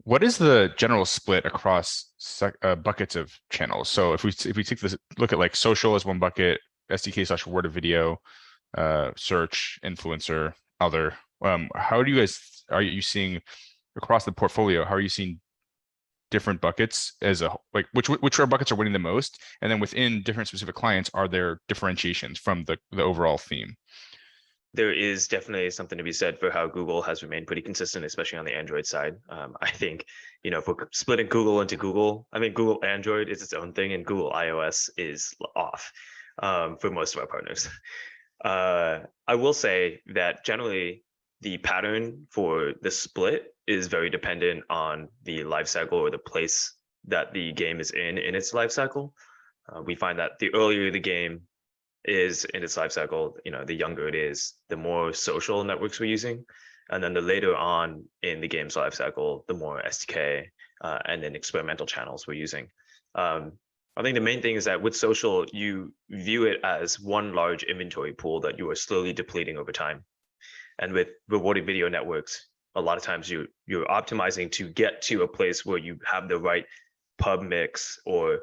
What is the general split across buckets of channels? So if we take this look at like social as one bucket, SDK/word of video, search, influencer, other. How do you guys are you seeing across the portfolio? How are you seeing different buckets as a like which are buckets are winning the most? And then within different specific clients, are there differentiations from the overall theme? There is definitely something to be said for how Google has remained pretty consistent, especially on the Android side. I think, if we're splitting Google into Google, I mean, Google Android is its own thing and Google iOS is off for most of our partners. I will say that generally the pattern for the split is very dependent on the life cycle or the place that the game is in its life cycle. We find that the earlier the game is in its life cycle, the younger it is, the more social networks we're using. And then the later on in the game's life cycle, the more SDK and then experimental channels we're using. I think the main thing is that with social, you view it as one large inventory pool that you are slowly depleting over time. And with rewarded video networks, a lot of times you're optimizing to get to a place where you have the right pub mix or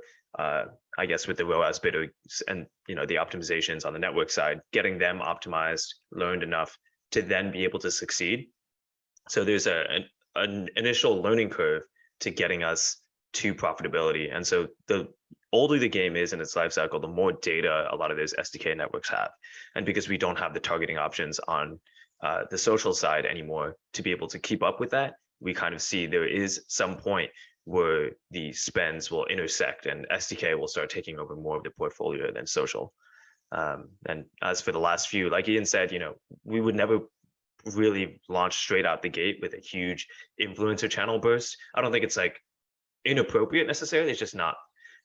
I guess with the ROAS bidder and the optimizations on the network side, getting them optimized, learned enough to then be able to succeed. So there's an initial learning curve to getting us to profitability. And so the older the game is in its life cycle, the more data a lot of those SDK networks have. And because we don't have the targeting options on the social side anymore to be able to keep up with that, we kind of see there is some point where the spends will intersect and SDK will start taking over more of the portfolio than social. And as for the last few, like Ian said, we would never really launch straight out the gate with a huge influencer channel burst. I don't think it's like inappropriate necessarily. It's just not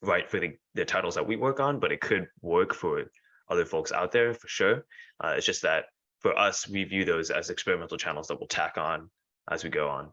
right for the titles that we work on, but it could work for other folks out there for sure. It's just that for us, we view those as experimental channels that we'll tack on as we go on.